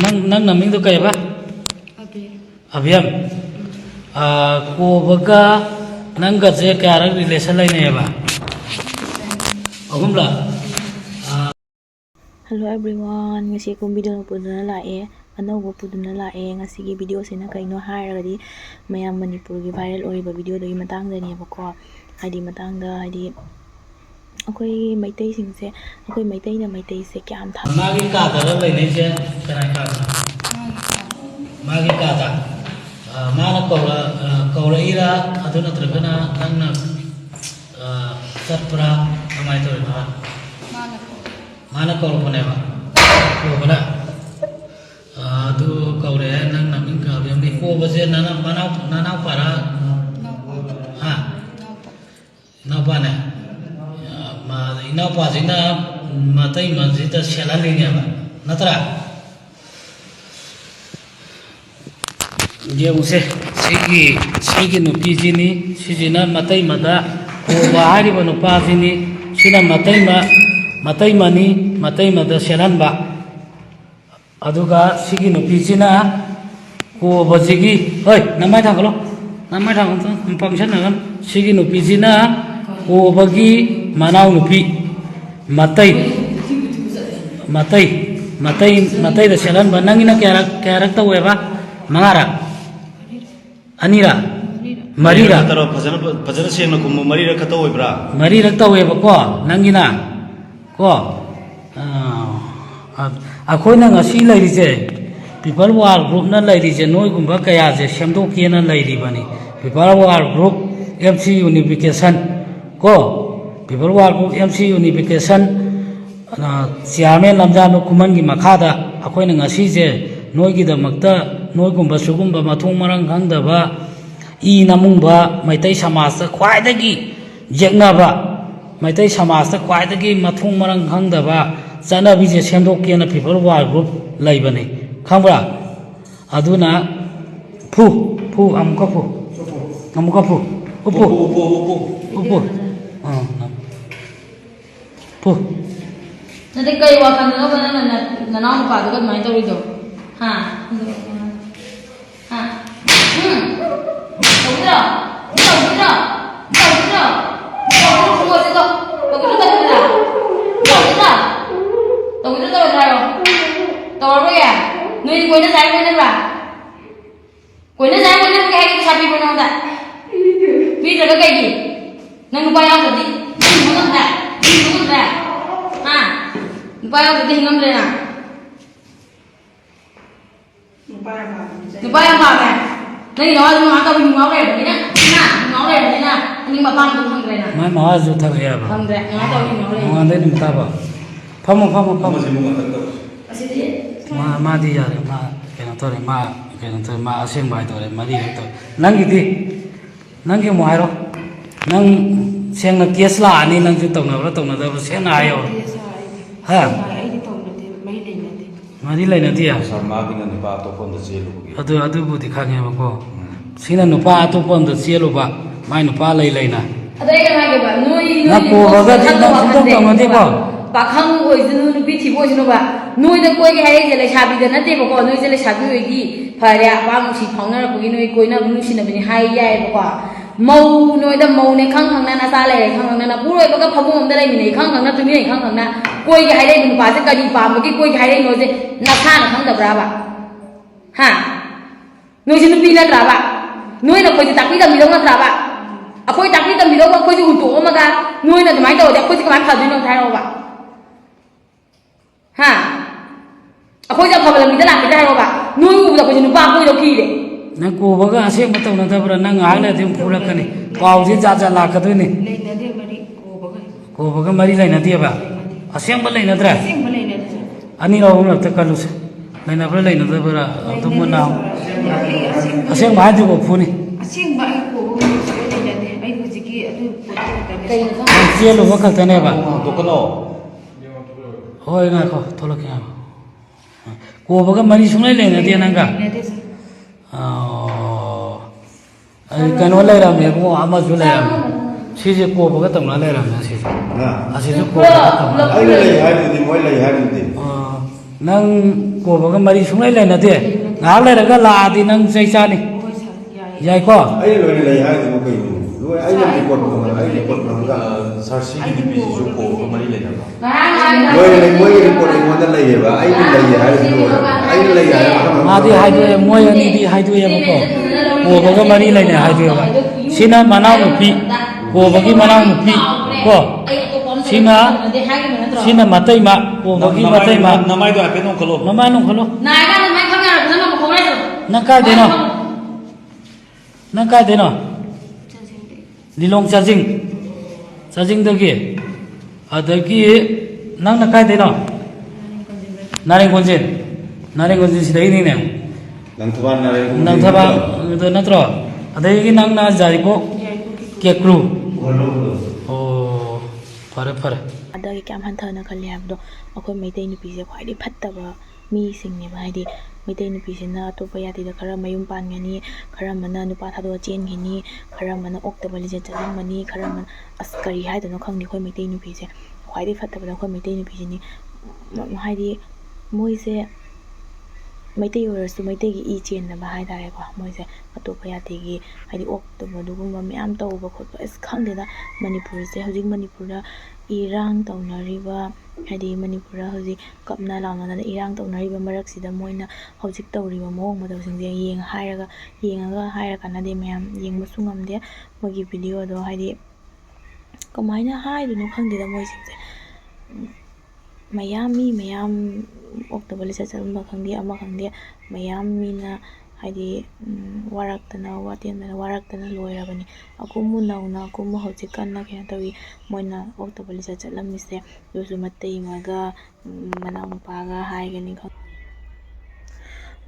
nang naming do kaya ba? Abiyam. Kobaga nang gaje kaya relation lain ya ba? Agumla. Hello everyone, ngasi kong video puduna lae, anaubo puduna lae, ngasigi video sina kaino hairagadi mayam Manipurgi viral oriba video do matangdani bako, haidi matangda haidi akoi maitai singse, akoi maitai na maitai se kyam tha. Magi kata ra lain je kana kata. Magi kata. Mana kaula ira aduna terkena nangna satpra amai to ba. Mana kau pun apa? Kau pun tu kau le nang naming kau yang di kau baca nana para ha napa ne ma napa sih na matai masih tu syalan ini apa natra dia usah segi nupi sini sini matai mata kau bahari nupa sini sini matai mada selan ba aduga sigi nupi sina ko bajigi hoi namai thangalo function nagan sigi nupi sina ko bagi manau nupi matai da selan ba nangina kyarak ta weba mangara anira marira taro phajana sengna kum marira khata oibra marira ta weba ko nangina ko akhoi na ngasi lairije people war group na lairije noi gumba kaya je semdo kiena lairi bani people war group MC unification ko people war group MC unification na chairman lamjano kuman gi makhada akhoi na ngasi je noi gi da makta noi gumba sugumba mathung marang khangda ba I namungba maitai samaj khwai dagi jeknaba maitai samaj ta kwai dagi mathung marang khangdaba chana bije semdok kena people war group laibani khambra aduna phu amuka phu upu phu nade kai wa kan no bana na naam pa do mai to ri do ha Nuôi quên nó sai quên nó bà quên nó sai quên nó cái sao bị quên nó ta bây giờ cái gì nó quay ao rồi đi nó ngâm ra à quay ao rồi đi ngâm lên à nó quay ao vào này đây nó tao mình máu này rồi nhá máu này rồi nhá nhưng mà băng cũng không rồi nè mai máu rồi thằng em không rồi nó tao mình máu này ngon đấy đừng ta bảo phong ma di ya ma kena to re ma aseng bai to re ma di to nang gi mo hairo nang seng na kies la ani nang ju tong na da seng na ayo ha ma di lai na ti ya sama bina ni pa to pon da jelu adu bu di khang ba ko sina no pa to pon da jelu ba mai no pa lai na adai ka ma ba noi na ko ba ga di na to ma di ko pakhang oizunu nupi thibo jinu ba noi da koi ge hai je le shabi da na te ba ko noi je le shabi oi gi phaya ba mu si phangna ra bugi noi koi na nu si na bini hai yai ba ko mau noi da mau ne khang na sa le khang na puroi ba ga phabu am da lai mi ne khang na tu mi khang na koi ge hai le bin pa se ka di pa ma gi koi ge hai le noi je na sa na khang da bra ba ha noi je nupi na tra ba noi na koi ji takpi da mi dong na tra ba akoi takpi da mi dong ba koi ji un to ma ga noi na mai to da koi ji ka mai pha du no thai ro ba ha akhoi ja phabala mi da la mi da ro ba noi u da ko jinu pa koi ro ki de nang ko ba ga aseng ma to na da bra nang ha le them pura kani pau ji ja la ka du ni ko ba ga mari lai na ti ba aseng ba lai na dra ani ro na ta kalu se lai na bra lai na da bra to mo na aseng ma ju ko phu ni aseng ba ko ai ko ji ki adu kai na je lo ba ka ta ne ba to kono hoi nga ko tholo kya ko ba ga mari sungai le na ti nang ga ai kano lai ram me ko ama ju lai ram 시제 꼬부가 떡나래라면 시제 아시죠 꼬부가 떡나 ai lấy hai đứa thì mỗi lấy hai đứa thì nang ꯀꯣꯕꯒ ꯃꯔꯤ ꯁꯨꯡꯂꯩ ꯂꯩꯅꯗꯦ ꯉꯥꯏꯍꯥꯛ ꯂꯩꯔꯒ ꯂꯥꯛꯑꯗꯤ ꯅꯪ ꯆꯩ ꯆꯥꯅꯤ ꯍꯣꯏ ꯁꯥꯔ ꯌꯥꯏ ꯌꯥꯏꯀꯣ ꯑꯩꯅ ꯂꯣꯏꯅ ꯂꯩ ꯍꯥꯏꯗꯨꯕꯨ ꯀꯩꯅꯣ ꯂꯣꯏ ꯑꯩꯅ ꯔꯤꯄꯣꯔꯠ ꯐꯪꯉꯒ ꯁꯥꯔ ꯁꯤꯒꯤ ꯅꯨꯄꯤꯁꯤꯁꯨ ꯀꯣꯕꯒ ꯃꯔꯤ ꯂꯩꯅꯕ꯭ꯔꯣ ꯂꯣꯏꯅ ꯂꯩ ꯃꯣꯏꯒꯤ ꯔꯤꯄꯣꯔꯠ ꯑꯩꯉꯣꯟꯗ ꯂꯩꯌꯦꯕ ꯑꯩꯅ ꯂꯩ ꯍꯥꯏꯔꯗꯤ ꯂꯣꯏꯔꯦ ꯑꯩꯅ ꯂꯩ ꯍꯥꯏꯔꯒ ꯃꯥꯗꯤ ꯍꯥꯏꯗꯣꯛꯑꯦ ꯃꯣꯏ ꯑꯅꯤꯗꯤ ꯍꯥꯏꯗꯣꯛꯑꯦꯕꯀꯣ ꯀꯣꯕꯒ ꯃꯔꯤ ꯂꯩꯅꯩ ꯍꯥꯏꯗꯣꯛꯑꯦꯕ ꯁꯤꯅ ꯃꯅꯥꯎꯅꯨꯄꯤ ꯀꯣꯕꯒꯤ ꯃꯅꯥꯎꯅꯨꯄꯤ ꯀꯣ ꯁꯤꯅ ꯃꯇꯩꯃ ꯀꯣꯕꯒꯤ ꯃꯇꯩꯃ ꯅꯃꯥꯏꯗꯣ ꯍꯥꯏꯐꯦꯠ ꯅꯣꯡꯈꯠꯂꯣ ꯃꯃꯥꯏ ꯅꯣꯡꯈꯠꯂꯣ ꯅꯥꯏꯀꯥꯟꯗ ꯃꯥꯏ ꯈꯪ ꯌꯥꯔꯕ ꯅꯪ ꯑꯃꯨꯛ ꯈꯣꯡꯅꯥꯏ ꯅꯪ ꯀꯥꯏꯗꯩꯅꯣ ꯅꯪ ꯀꯥꯏꯗꯩꯅꯣ ꯂꯤꯂꯣꯡ ꯆꯥꯖꯤꯡꯗꯒꯤ ꯑꯗꯒꯤ ꯅꯪꯅ ꯀꯥꯏꯗꯩꯅꯣ ꯅꯥꯔꯦꯡ ꯀꯣꯟꯖꯤꯟ ꯁꯤꯗꯩꯅꯤꯅꯦ ꯅꯪꯊꯕꯥꯗ ꯅꯠꯇ꯭ꯔꯣ ꯑꯗꯒꯤ ꯅꯪꯅ ꯌꯥꯏꯔꯤꯄꯣꯛ ꯀꯦꯀ꯭ꯔꯨ ꯑꯣ ꯐꯔꯦ ꯑꯗꯒꯤ ꯀꯌꯥꯝ ꯍꯟꯊꯅ ꯈꯜꯂꯤ ꯍꯥꯏꯕꯗꯣ ꯑꯩꯈꯣꯏ ꯃꯩꯇꯩ ꯅꯨꯄꯤꯁꯦ ꯈ꯭ꯋꯥꯏꯗꯒꯤ ꯐꯠꯇꯕ ꯃꯤꯁꯤꯡꯅꯦꯕ ꯍꯥꯏꯗꯤ ꯃꯩꯇꯩ ꯅꯨꯄꯤꯁꯤꯅ ꯑꯇꯣꯞꯄ ꯖꯥꯇꯤꯗ ꯈꯔ ꯃꯌꯨꯝ ꯄꯥꯟꯒꯅꯤ ꯈꯔ ꯑꯃꯅ ꯅꯨꯄꯥ ꯊꯥꯗꯣꯛꯑ ꯆꯦꯟꯈꯤꯅꯤ ꯈꯔ ꯑꯃꯅ ꯑꯣꯛꯇꯕ ꯂꯤꯆꯠ ꯆꯠꯂꯝꯒꯅꯤ ꯈꯔ ꯑꯃꯅ ꯑꯁ ꯀꯔꯤ ꯍꯥꯏꯗꯣꯏꯅꯣ ꯈꯪꯗꯦ ꯑꯩꯈꯣꯏ ꯃꯩꯇꯩ ꯅꯨꯄꯤꯁꯦ ꯈ꯭ꯋꯥꯏꯗꯒꯤ ꯐꯠꯇꯕꯗ ꯑꯩꯈꯣꯏ ꯃꯩꯇꯩ ꯅꯨꯄꯤꯁꯤꯅꯤ ꯍꯥꯏꯗꯤ ꯃꯣꯏꯁꯦ ꯃꯩꯇꯩ ꯑꯣꯏꯔꯁꯨ ꯃꯩꯇꯩꯒꯤ ꯏ ꯆꯦꯟꯗꯕ ꯍꯥꯏꯇꯥꯔꯦꯀꯣ ꯃꯣꯏꯁꯦ ꯑꯇꯣꯞꯄ ꯖꯥꯇꯤꯒꯤ ꯍꯥꯏꯗꯤ ꯑꯣꯛꯇꯕ ꯑꯗꯨꯒꯨꯝꯕ ꯃꯌꯥꯝ ꯇꯧꯕ ꯈꯣꯠꯄ ꯑꯁ ꯈꯪꯗꯦꯗ ꯃꯅꯤꯄꯨꯔꯁꯦ ꯍꯧꯖꯤꯛ ꯃꯅꯤꯄꯨꯔꯗ ꯏꯔꯥꯡ ꯇꯧꯅꯔꯤꯕ ꯍꯥꯏꯗꯤ ꯃꯅꯤꯄꯨꯔꯗ ꯍꯧꯖꯤꯛ ꯀꯞꯅ ꯂꯥꯎꯅꯗꯅ ꯏꯔꯥꯡ ꯇꯧꯅꯔꯤꯕ ꯃꯔꯛꯁꯤꯗ ꯃꯣꯏꯅ ꯍꯧꯖꯤꯛ ꯇꯧꯔꯤꯕ ꯃꯑꯣꯡ ꯃꯇꯧꯁꯤꯡꯁꯦ ꯌꯦꯡꯉꯒ ꯍꯥꯏꯔ ꯀꯥꯟꯅꯗꯦ ꯃꯌꯥꯝ ꯌꯦꯡꯕꯁꯨ ꯉꯝꯗꯦ ꯃꯣꯏꯒꯤ ꯚꯤꯗꯤꯑꯣꯗꯣ ꯍꯥꯏꯗꯤ ꯀꯃꯥꯏꯅ ꯍꯥꯏꯗꯣꯏꯅꯣ ꯈꯪꯗꯦꯗ ꯃꯣꯏꯁꯤꯡꯁꯦ ꯃꯤ ꯃꯌꯥꯝ ꯑꯣꯛꯇꯕ ꯂꯤꯆꯠ ꯆꯠꯂꯝꯕ ꯈꯪꯗꯦ ꯑꯃ ꯈꯪꯗꯦ ꯃꯌꯥꯝ ꯃꯤꯅ ꯍꯥꯏꯗꯤ ꯋꯥꯔꯛꯇꯅ ꯋꯥꯇꯦꯝꯗꯅ ꯋꯥꯔꯛꯇꯅ ꯂꯣꯏꯔꯕꯅꯤ ꯑꯀꯨꯝꯃꯨ ꯅꯧꯅ ꯑꯀꯨꯝꯃꯨ ꯍꯧꯖꯤꯛ ꯀꯟꯅ ꯀꯩꯅꯣ ꯇꯧꯋꯤ ꯃꯣꯏꯅ ꯑꯣꯛꯇꯕ ꯂꯤꯆꯠ ꯆꯠꯂꯝꯃꯤꯁꯦ ꯑꯗꯨꯁꯨ ꯃꯇꯩꯃꯒ ꯃꯅꯥꯎꯅꯨꯄꯥꯒ ꯍꯥꯏꯒꯅꯤ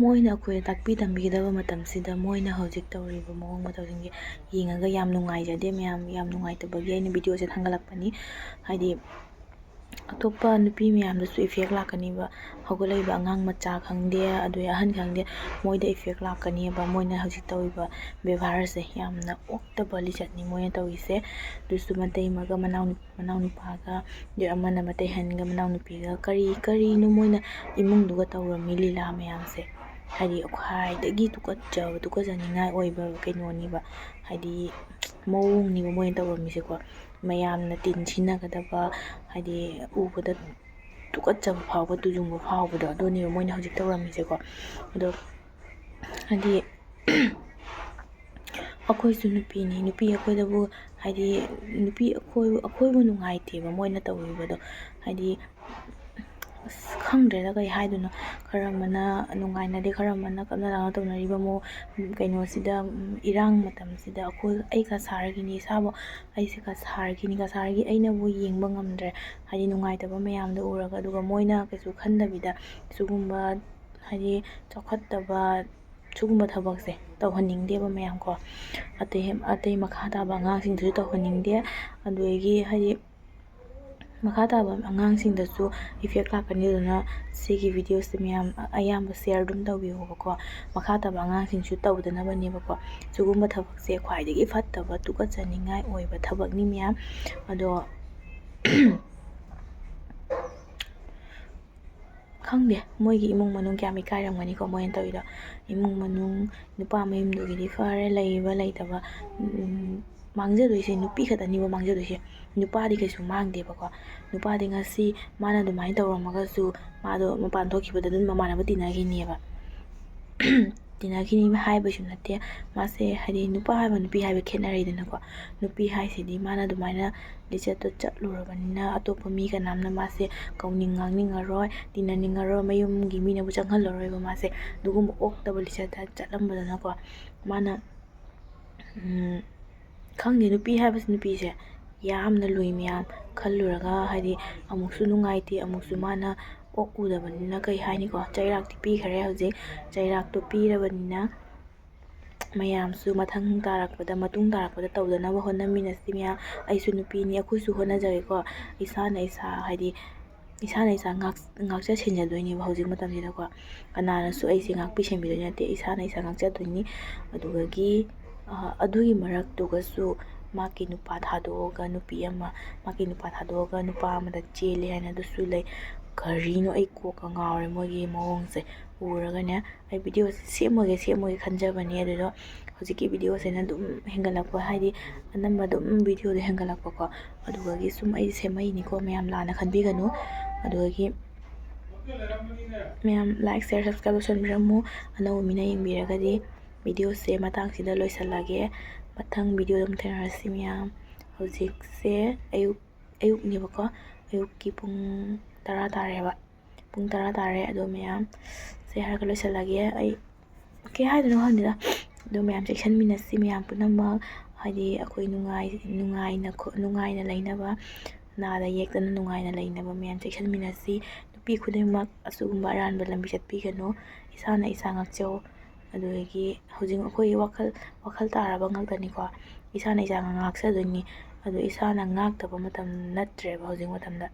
ꯃꯣꯏꯅ ꯑꯩꯈꯣꯏꯗ ꯇꯥꯛꯄꯤ ꯇꯝꯕꯤꯒꯗꯕ ꯃꯇꯝꯁꯤꯗ ꯃꯣꯏꯅ ꯍꯧꯖꯤꯛ ꯇꯧꯔꯤꯕ ꯃꯑꯣꯡ ꯃꯇꯧꯁꯤꯡꯁꯦ ꯌꯦꯡꯉꯒ ꯌꯥꯝ ꯅꯨꯡꯉꯥꯏꯖꯗꯦ ꯃꯌꯥꯝ ꯌꯥꯝ ꯅꯨꯡꯉꯥꯏꯇꯕꯒꯤ ꯑꯩꯅ ꯚꯤꯗꯤꯑꯣꯁꯦ ꯊꯥꯡꯒꯠꯂꯛꯄꯅꯤ ꯍꯥꯏꯗꯤ ꯑꯇꯣꯞꯄ ꯅꯨꯄꯤ ꯃꯌꯥꯝꯗꯁꯨ ꯏꯐꯦꯛ ꯂꯥꯛꯀꯅꯤꯕ ꯍꯧꯒꯠꯂꯛꯏꯕ ꯑꯉꯥꯡ ꯃꯆꯥ ꯈꯪꯗꯦ ꯑꯗꯨ ꯑꯍꯟ ꯈꯪꯗꯦ ꯃꯣꯏꯗ ꯏꯐꯦꯛ ꯂꯥꯛꯀꯅꯤꯕ ꯃꯣꯏꯅ ꯍꯧꯖꯤꯛ ꯇꯧꯔꯤꯕ ꯕꯦꯕꯥꯔꯁꯦ ꯌꯥꯝꯅ ꯑꯣꯛꯇꯕ ꯂꯤꯆꯠꯅꯤ ꯃꯣꯏꯅꯇꯧꯔꯤꯁꯦ ꯑꯗꯨꯁꯨ ꯃꯇꯩꯃꯒ ꯃꯅꯥꯎꯅꯨꯄꯥꯒ ꯑꯗꯩ ꯑꯃꯅ ꯃꯇꯩꯍꯟꯒ ꯃꯅꯥꯎꯅꯨꯄꯤꯒ ꯀꯔꯤꯅꯣ ꯃꯣꯏꯅ ꯏꯃꯨꯡꯗꯨꯒ ꯇꯧꯔꯝꯃꯤ ꯂꯤꯂꯥ ꯃꯌꯥꯝꯁꯦ ꯍꯥꯏꯗꯤ ꯈ꯭ꯋꯥꯏꯗꯒꯤ ꯇꯨꯀꯠꯆꯅꯤꯡꯉꯥꯏ ꯑꯣꯏꯕ ꯀꯩꯅꯣꯅꯦꯕ ꯍꯥꯏꯗꯤ ꯃꯑꯣꯡꯅꯦꯕ ꯃꯣꯏꯅ ꯇꯧꯔꯝꯃꯤꯁꯦꯀꯣ ꯃꯌꯥꯝꯅ ꯇꯤꯟꯁꯤꯟꯅꯒꯗꯕ ꯍꯥꯏꯗꯤ ꯎꯕꯗ ꯇꯨꯀꯠꯆꯕ ꯐꯥꯎꯕ ꯇꯨꯖꯨꯡꯕ ꯐꯥꯎꯕꯗꯣ ꯑꯗꯨꯅꯦꯕ ꯃꯣꯏꯅ ꯍꯧꯖꯤꯛ ꯇꯧꯔꯝꯃꯤꯁꯦꯀꯣ ꯑꯗꯣ ꯍꯥꯏꯗꯤ ꯑꯩꯈꯣꯏꯁꯨ ꯅꯨꯄꯤꯅꯤ ꯅꯨꯄꯤ ꯑꯩꯈꯣꯏꯗꯕꯨ ꯍꯥꯏꯗꯤ ꯅꯨꯄꯤ ꯑꯩꯈꯣꯏꯕꯨ ꯅꯨꯡꯉꯥꯏꯇꯦꯕ ꯃꯣꯏꯅ ꯇꯧꯔꯤꯕꯗꯣ ꯍꯥꯏꯗꯤ ꯑꯁ ꯈꯪꯗ꯭ꯔꯦꯗ ꯀꯩ ꯍꯥꯏꯗꯣꯏꯅꯣ ꯈꯔ ꯑꯃꯅ ꯅꯨꯡꯉꯥꯏꯅꯗꯦ ꯈꯔ ꯑꯃꯅ ꯀꯞꯅ ꯂꯥꯎꯅ ꯇꯧꯅꯔꯤꯕ ꯀꯩꯅꯣꯁꯤꯗ ꯏꯔꯥꯡ ꯃꯇꯝꯁꯤꯗ ꯑꯩ ꯀꯁꯥꯔꯒꯤꯅꯤ ꯏꯁꯥꯕꯨ ꯑꯩꯁꯦ ꯀꯁꯥꯔꯒꯤ ꯑꯩꯅꯕꯨ ꯌꯦꯡꯕ ꯉꯝꯗ꯭ꯔꯦ ꯍꯥꯏꯗꯤ ꯅꯨꯡꯉꯥꯏꯇꯕ ꯃꯌꯥꯝꯗꯣ ꯎꯔꯒ ꯑꯗꯨꯒ ꯃꯣꯏꯅ ꯀꯩꯁꯨ ꯈꯟꯗꯕꯤꯗ ꯁꯤꯒꯨꯝꯕ ꯍꯥꯏꯗꯤ ꯆꯥꯎꯈꯠꯇꯕ ꯁꯤꯒꯨꯝꯕ ꯊꯕꯛꯁꯦ ꯇꯧꯍꯟꯅꯤꯡꯗꯦꯕ ꯃꯌꯥꯝ ꯀꯣ ꯑꯇꯩ ꯃꯈꯥ ꯇꯥꯕ ꯑꯉꯥꯡꯁꯤꯡꯗꯨꯁꯨ ꯇꯧꯍꯟꯅꯤꯡꯗꯦ ꯑꯗꯨꯗꯒꯤ ꯍꯥꯏꯗꯤ ꯃꯈꯥ ꯇꯥꯕ ꯑꯉꯥꯡꯁꯤꯡꯗꯁꯨ ꯏꯐꯦꯛ ꯂꯥꯛꯀꯅꯤ ꯑꯗꯨꯅ ꯁꯤꯒꯤ ꯚꯤꯗꯤꯑꯣꯁꯦ ꯃꯌꯥꯝ ꯑꯌꯥꯝꯕ ꯁꯤꯌꯔ ꯑꯗꯨꯝ ꯇꯧꯕꯤꯌꯣꯕꯀꯣ ꯃꯈꯥ ꯇꯥꯕ ꯑꯉꯥꯡꯁꯤꯡꯁꯨ ꯇꯧꯗꯅꯕꯅꯦꯕꯀꯣ ꯁꯤꯒꯨꯝꯕ ꯊꯕꯛꯁꯦ ꯈ꯭ꯋꯥꯏꯗꯒꯤ ꯐꯠꯇꯕ ꯇꯨꯀꯠꯆꯅꯤꯡꯉꯥꯏ ꯑꯣꯏꯕ ꯊꯕꯛꯅꯤ ꯃꯌꯥꯝ ꯑꯗꯣ ꯈꯪꯗꯦ ꯃꯣꯏꯒꯤ ꯏꯃꯨꯡ ꯃꯅꯨꯡ ꯀꯌꯥꯝ ꯏꯀꯥꯏꯔꯝꯒꯅꯤꯀꯣ ꯃꯣꯏꯅ ꯇꯧꯔꯤꯗꯣ ꯏꯃꯨꯡ ꯃꯅꯨꯡ ꯅꯨꯄꯥ ꯃꯌꯨꯝꯗꯨꯒꯤꯗꯤ ꯐꯔꯦ ꯂꯩꯕ ꯂꯩꯇꯕ ꯃꯥꯡꯖꯗꯣꯏꯁꯦ ꯅꯨꯄꯤ ꯈꯛꯇꯅꯦꯕ ꯃꯥꯡꯖꯗꯣꯏꯁꯦ ꯅꯨꯄꯥꯗꯤ ꯀꯩꯁꯨ ꯃꯥꯡꯗꯦꯕꯀꯣ ꯅꯨꯄꯥꯗꯤ ꯉꯁꯤ ꯃꯥꯅ ꯑꯗꯨꯃꯥꯏꯅ ꯇꯧꯔꯝꯃꯒꯁꯨ ꯃꯥꯗꯣ ꯃꯄꯥꯟ ꯊꯣꯛꯈꯤꯕꯗ ꯑꯗꯨꯝ ꯃꯃꯥꯟꯅꯕ ꯇꯤꯟꯅꯈꯤꯅꯦꯕ ꯇꯤꯟꯅꯈꯤꯅꯤ ꯍꯥꯏꯕꯁꯨ ꯅꯠꯇꯦ ꯃꯥꯁꯦ ꯍꯥꯏꯗꯤ ꯅꯨꯄꯥ ꯍꯥꯏꯕ ꯅꯨꯄꯤ ꯍꯥꯏꯕ ꯈꯦꯠꯅꯔꯤꯗꯅꯀꯣ ꯅꯨꯄꯤ ꯍꯥꯏꯁꯤꯗꯤ ꯃꯥꯅ ꯑꯗꯨꯃꯥꯏꯅ ꯂꯤꯆꯠꯇꯣ ꯆꯠꯂꯨꯔꯕꯅꯤꯅ ꯑꯇꯣꯞꯄ ꯃꯤ ꯀꯅꯥꯝꯅ ꯃꯥꯁꯦ ꯀꯧꯅꯤꯡ ꯉꯥꯡꯅꯤꯡꯉꯔꯣꯏ ꯇꯤꯟꯅꯅꯤꯡꯉꯔꯣꯏ ꯃꯌꯨꯝꯒꯤ ꯃꯤꯅꯕꯨ ꯆꯪꯍꯜꯂꯔꯣꯏꯕ ꯃꯥꯁꯦ ꯑꯗꯨꯒꯨꯝꯕ ꯑꯣꯛꯇꯕ ꯂꯤꯆꯠꯇ ꯆꯠꯂꯝꯕꯗꯅꯀꯣ ꯃꯥꯅ ꯈꯪꯗꯦ ꯅꯨꯄꯤ ꯍꯥꯏꯕꯁꯤ ꯅꯨꯄꯤꯁꯦ ꯌꯥꯝꯅ ꯂꯨꯏ ꯃꯌꯥꯝ ꯈꯜꯂꯨꯔꯒ ꯍꯥꯏꯗꯤ ꯑꯃꯨꯛꯁꯨ ꯅꯨꯡꯉꯥꯏꯇꯦ ꯑꯃꯨꯛꯁꯨ ꯃꯥꯅ ꯑꯣꯛꯎꯗꯕꯅꯤꯅ ꯀꯩ ꯍꯥꯏꯅꯤꯀꯣ ꯆꯩꯔꯥꯛꯇꯤ ꯄꯤꯈ꯭ꯔꯦ ꯍꯧꯖꯤꯛ ꯆꯩꯔꯥꯛꯇꯣ ꯄꯤꯔꯕꯅꯤꯅ ꯃꯌꯥꯝꯁꯨ ꯃꯇꯨꯡ ꯇꯥꯔꯛꯄꯗ ꯇꯧꯗꯅꯕ ꯍꯣꯠꯅꯃꯤꯟꯅꯁꯤ ꯃꯌꯥꯝ ꯑꯩꯁꯨ ꯅꯨꯄꯤꯅꯤ ꯑꯩꯈꯣꯏꯁꯨ ꯍꯣꯠꯅꯖꯒꯦꯀꯣ ꯏꯁꯥꯅ ꯏꯁꯥ ꯍꯥꯏꯗꯤ ꯏꯁꯥꯅ ꯏꯁꯥ ꯉꯥꯛꯆ ꯁꯦꯟꯖꯗꯣꯏꯅꯦꯕ ꯍꯧꯖꯤꯛ ꯃꯇꯝꯁꯤꯗꯀꯣ ꯀꯅꯥꯅꯁꯨ ꯑꯩꯁꯦ ꯉꯥꯛꯄꯤ ꯁꯦꯟꯕꯤꯗꯣꯏ ꯅꯠꯇꯦ ꯏꯁꯥꯅ ꯏꯁꯥ ꯉꯥꯛꯆꯗꯣꯏꯅꯤ ꯑꯗꯨꯒꯤ ꯃꯔꯛꯇꯨꯒꯁꯨ ꯃꯥꯒꯤ ꯅꯨꯄꯥ ꯊꯥꯗꯣꯛꯑꯒ ꯅꯨꯄꯥ ꯑꯃꯗ ꯆꯦꯜꯂꯦ ꯍꯥꯏꯅ ꯑꯗꯨꯁꯨ ꯂꯩ ꯀꯔꯤꯅꯣ ꯑꯩ ꯀꯣꯛꯀ ꯉꯥꯎꯔꯦ ꯃꯣꯏꯒꯤ ꯃꯑꯣꯡꯁꯦ ꯎꯔꯒꯅꯦ ꯑꯩ ꯚꯤꯗꯤꯑꯣꯁꯦ ꯁꯦꯝꯃꯣꯏꯒꯦ ꯈꯟꯖꯕꯅꯤ ꯑꯗꯨꯗꯣ ꯍꯧꯖꯤꯛꯀꯤ ꯚꯤꯗꯤꯑꯣꯁꯤꯅ ꯑꯗꯨꯝ ꯍꯦꯟꯒꯠꯂꯛꯄ ꯍꯥꯏꯗꯤ ꯑꯅꯝꯕ ꯑꯗꯨꯝ ꯚꯤꯗꯤꯑꯣꯗꯣ ꯍꯦꯟꯒꯠꯂꯛꯄꯀꯣ ꯑꯗꯨꯒꯤ ꯁꯨꯝ ꯑꯩ ꯁꯦꯝꯃꯛꯏꯅꯤꯀꯣ ꯃꯌꯥꯝ ꯂꯥꯟꯅ ꯈꯟꯕꯤꯒꯅꯨ ꯑꯗꯨꯗꯒꯤ ꯃꯌꯥꯝ ꯂꯥꯏꯛ ꯁꯤꯌꯔ ꯁꯕꯁꯀ꯭ꯔꯥꯏꯕ ꯇꯧꯁꯟꯕꯤꯔꯝꯃꯨ ꯑꯅꯧꯕ ꯃꯤꯅ ꯌꯦꯡꯕꯤꯔꯒꯗꯤ ꯚꯤꯗꯤꯑꯣꯁꯦ ꯃꯇꯥꯡꯁꯤꯗ ꯂꯣꯏꯁꯤꯜꯂꯒꯦ ꯃꯊꯪ ꯚꯤꯗꯤꯑꯣꯗ ꯑꯃꯨꯛ ꯊꯦꯡꯅꯔꯁꯤ ꯃꯌꯥꯝ ꯍꯧꯖꯤꯛꯁꯦ ꯑꯌꯨꯛꯅꯦꯕꯀꯣ ꯑꯌꯨꯛꯀꯤ ꯄꯨꯡ 10 ꯇꯥꯔꯦꯕ ꯄꯨꯡ 10 ꯇꯥꯔꯦ ꯑꯗꯣ ꯃꯌꯥꯝ ꯁꯦ ꯍꯥꯏꯔꯒ ꯂꯣꯏꯁꯤꯜꯂꯒꯦ ꯑꯩ ꯀꯩ ꯍꯥꯏꯗꯣꯏꯅꯣ ꯈꯪꯗꯦꯗ ꯑꯗꯣ ꯃꯌꯥꯝ ꯆꯦꯛꯁꯤꯟꯃꯤꯟꯅꯁꯤ ꯃꯌꯥꯝ ꯄꯨꯝꯅꯃꯛ ꯍꯥꯏꯗꯤ ꯑꯩꯈꯣꯏ ꯅꯨꯡꯉꯥꯏꯅ ꯂꯩꯅꯕ ꯅꯥꯗ ꯌꯦꯛꯇꯅ ꯅꯨꯡꯉꯥꯏꯅ ꯂꯩꯅꯕ ꯃꯌꯥꯝ ꯆꯦꯛꯁꯤꯟꯃꯤꯟꯅꯁꯤ ꯅꯨꯄꯤ ꯈꯨꯗꯤꯡꯃꯛ ꯑꯁꯤꯒꯨꯝꯕ ꯑꯔꯥꯟꯕ ꯂꯝꯕꯤ ꯆꯠꯄꯤꯒꯅꯨ ꯏꯁꯥꯅ ꯏꯁꯥ ꯉꯥꯛꯆꯧ ꯑꯗꯨꯗꯒꯤ ꯍꯧꯖꯤꯛ ꯑꯩꯈꯣꯏꯒꯤ ꯋꯥꯈꯜ ꯇꯥꯔꯕ ꯉꯥꯛꯇꯅꯤꯀꯣ ꯏꯁꯥꯅ ꯏꯁꯥ ꯉꯥꯛꯆꯗꯣꯏꯅꯤ ꯑꯗꯣ ꯏꯁꯥꯅ ꯉꯥꯛꯇꯕ ꯃꯇꯝ ꯅꯠꯇ꯭ꯔꯦꯕ ꯍꯧꯖꯤꯛ ꯃꯇꯝꯗ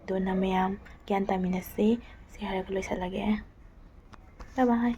ꯑꯗꯨꯅ ꯃꯌꯥꯝ ꯒ꯭ꯌꯥꯟ ꯇꯥꯃꯤꯟꯅꯁꯤ ꯁꯤ ꯍꯥꯏꯔꯒ ꯂꯣꯏꯁꯤꯜꯂꯒꯦ ꯕꯥꯏ ꯕꯥꯏ